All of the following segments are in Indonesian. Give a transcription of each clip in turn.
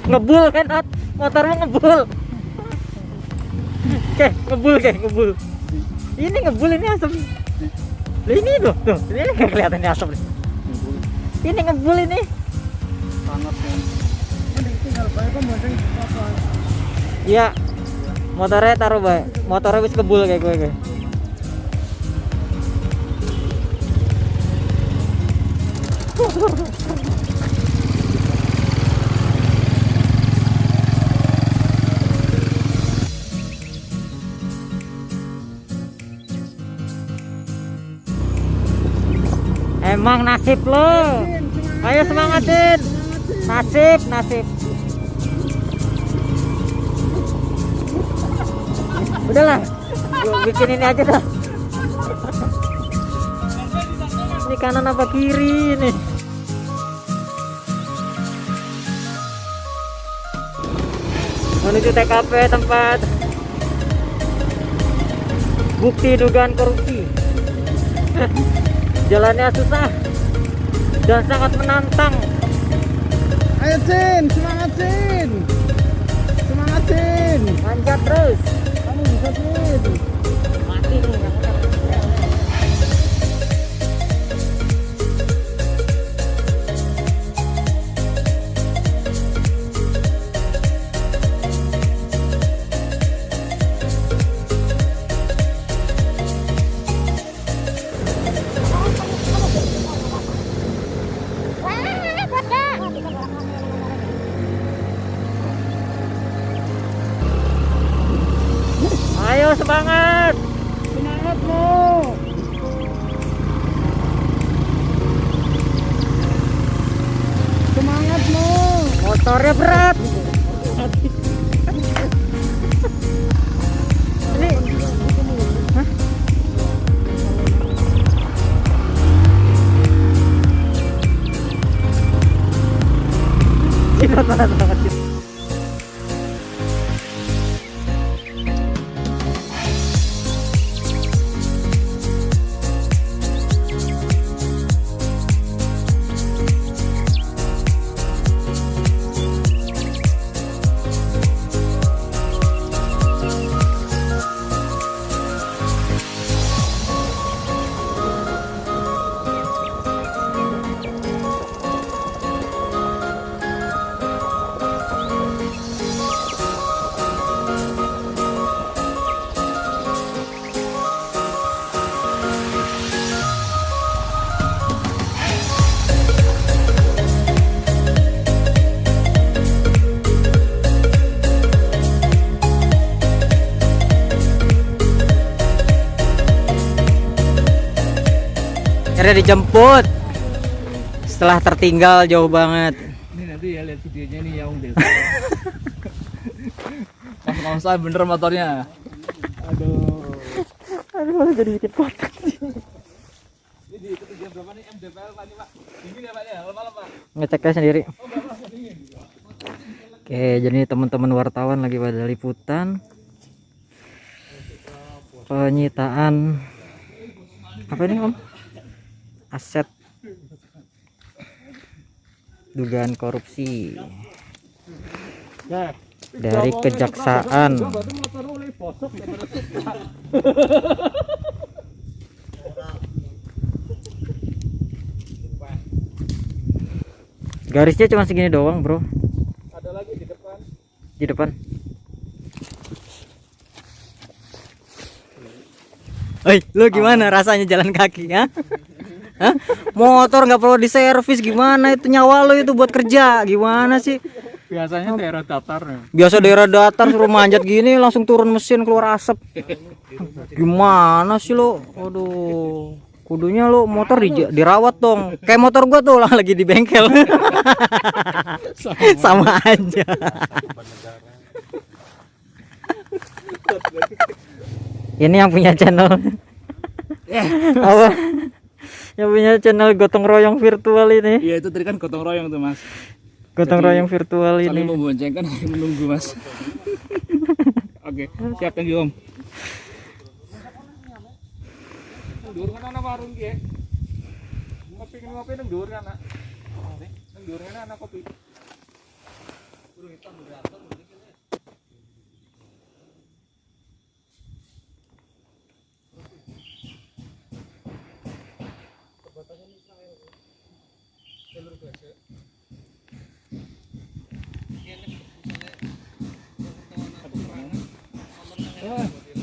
Ngebul kan, Ot? Motormu ngebul. Ngebul. Ini ngebul, ini asap. Ini tuh. Ini nggak kelihatan ini asap. Ini ngebul ini. Sangat kan. Tinggal bae kok mending apa. Iya. Motornya taruh bae. Motornya wis kebul kayak gue. Emang nasib lo. Ayo semangatin. Nasib. Udahlah. Gua bikin ini aja dah. Ini kanan apa kiri nih? Menuju TKP tempat bukti dugaan korupsi. Jalannya susah dan sangat menantang. Ayo Cin, semangat Cin. Semangat Cin. Manjat terus. Kamu bisa Cin. Mati nih. Ayo semangat. Semangatmu. Semangatmu. Motornya berat. Ini hah? Cepat banget. Akhirnya dijemput setelah tertinggal jauh banget. Ini nanti ya lihat videonya nih yang desa. Pas bener motornya. Aduh jadi bikin kotak sih. Ini itu jam berapa nih MDPL Pak nih Pak? Dingin ya Pak ya? Malam Pak? Ngeceknya sendiri. Oh enggak dingin. Oke, jadi teman-teman wartawan lagi pada liputan penyitaan apa ini Om? Aset dugaan korupsi dari kejaksaan. Garisnya cuma segini doang, bro. Ada lagi di depan. Di depan. Oi, lu gimana rasanya jalan kaki, ya? Hah? Motor nggak perlu diservis, gimana itu nyawa lo itu buat kerja, gimana sih? Biasanya daerah datar nih. Biasa daerah datar suruh manjat gini langsung turun mesin keluar asap. Gimana sih lo? Aduh, kudunya lo motor dirawat dong. Kayak motor gua tuh lagi di bengkel. Sama aja. Ini yang punya channel. Apa? Yang punya channel gotong royong virtual ini. Iya itu tadi kan gotong royong tuh Mas. Gotong royong virtual ini. Saling memboncengkan menunggu Mas. Oke, siap thank you Om. Dhuwur kan ana warung ki ya. Ngopi nang dhuwur kan ana. Nang dhuwur kan ana kopi.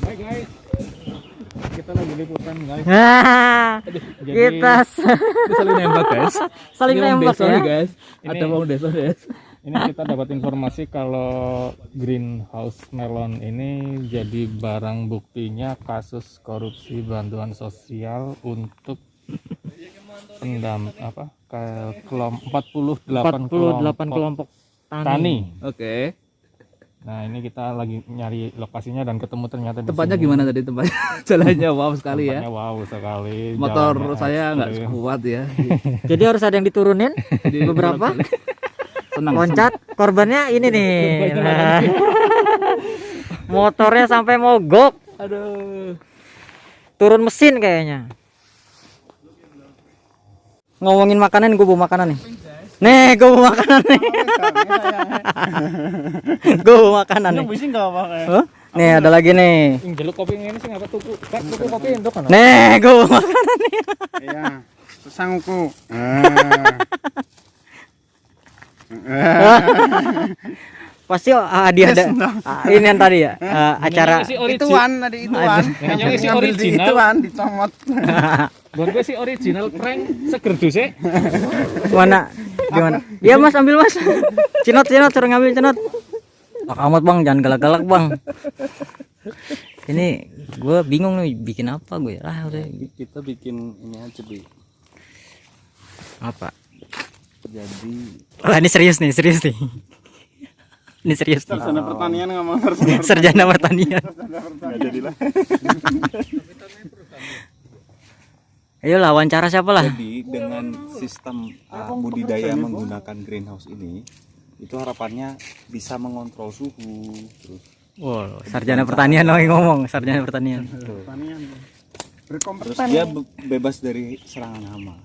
Hai guys, kita lagi liputan guys. Jadi, Kita ini saling nembak guys. saling Ini Wong nembak Deso ya. nih, guys. Ini- Ada Wong Deso guys. Ini kita dapat informasi kalau greenhouse melon ini jadi barang buktinya kasus korupsi bantuan sosial untuk apa? 48 kelompok tani. tani. Oke. Nah, ini kita lagi nyari lokasinya dan ketemu ternyata di Tempatnya sini. gimana tadi tempatnya? Jalannya wow sekali ya. Tempatnya wow sekali. Motor jalannya saya nggak ekstrim. kuat ya. Jadi harus ada yang diturunin beberapa. Tenang. Loncat, korbannya ini nih. Nah. Motornya sampai mogok. Aduh. Turun mesin kayaknya. Ngomongin makanan, gue bawa makanan nih. Nih, gue bawa makanan nih. Gue bawa makanan nih. Huh? Nih ada lagi nih. Yang jaluk kopi ini sih ngapa tuku? Kak, tuku kopi itu kan. Nih, gue bawa makanan nih. Iya, sangku. Pasti hadiah ada. Ini yang tadi ya, acara. Ituan tadi ituan. Yang isi Ngambil di original. ituan dicomot. Buat gue sih original prank seger dusnya. Mana? Gimana? Iya mas, ambil mas. Cinot, suruh ngambil cinot. Pak amat bang, jangan galak-galak bang. Ini gue bingung nih bikin apa gue. Ah udah. Kita bikin ini aja, Bi. Apa? Jadi Wah ini serius nih. Ini serius nih. sarjana pertanian ngomong Sarjana pertanian. enggak jadilah. Ayo lah, wawancara siapa lah? Jadi dengan sistem budidaya menggunakan greenhouse ini, itu harapannya bisa mengontrol suhu, terus Wow, sarjana pertanian loh yang ngomong, sarjana pertanian. Pertanian. terus Berkompeten. dia bebas dari serangan hama.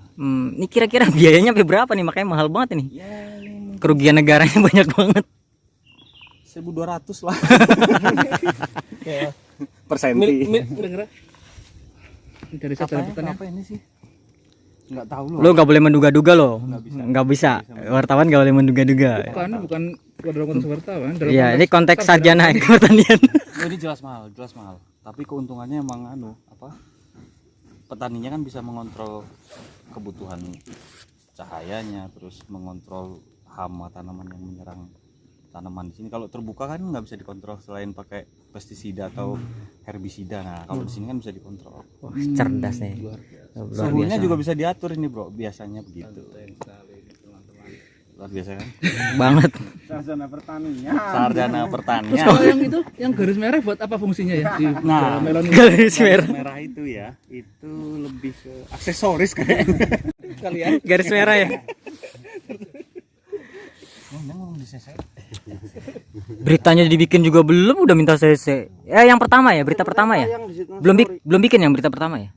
Ini kira-kira biayanya sampai berapa nih? Makanya mahal banget ini. Kerugian negaranya banyak banget. 1.200 lah. Per senti. Dari sarjana pertanian. Apa ini sih? Nggak tahu loh. Lo nggak boleh menduga-duga lo. Nggak bisa. Wartawan nggak boleh menduga-duga. Bukan dalam konteks wartawan. Iya, ini konteks sarjana pertanian. Ini jelas mahal. Tapi keuntungannya emang petaninya kan bisa mengontrol kebutuhan cahayanya, terus mengontrol hama tanaman yang menyerang tanaman di sini. Kalau terbuka kan nggak bisa dikontrol selain pakai pestisida atau herbisida. Nah, kalau di sini kan bisa dikontrol. Wah, cerdas nih. Luar Suhunya biasa. juga bisa diatur ini, Bro. Biasanya begitu. Luar biasa kan? Banget. Sarjana pertanian. Sarjana pertanian. Kalau yang itu, yang garis merah buat apa fungsinya ya? Di Nah, melon ini? Garis merah. merah itu ya, itu lebih ke aksesoris kayaknya. Kalian Garis merah ya. Beritanya dibikin juga belum, udah minta CC. Ya yang pertama ya, berita pertama ya. Belum bikin yang berita pertama ya.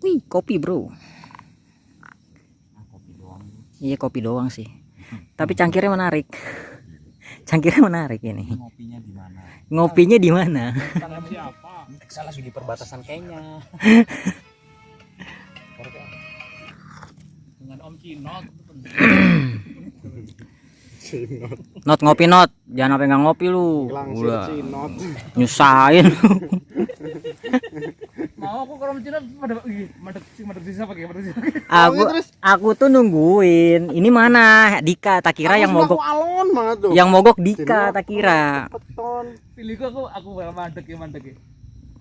Wih, kopi bro. Iya kopi doang sih. Tapi cangkirnya menarik. Cangkirnya menarik ini. Ngopinya di mana? Ngopinya di mana? Salah di perbatasan Kenya. Dengan Om Cinot. Not ngopi not. Jangan apa nggak ngopi lu. Udah Cinot. nyusahin. mau aku kalau Cina madep sisa pakai Aku tuh nungguin. Ini mana Dika? Tak kira yang mogok. Alon banget tuh. Yang mogok Dika, tak kira. Peton. pilihku aku bakal mandek ya.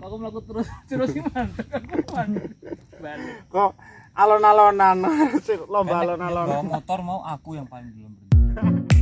Aku melakukan terus gimana? Aku mandek. Balik. Kok alon-alonan. Lomba alon-alon. Bawa motor mau aku yang paling belum berani.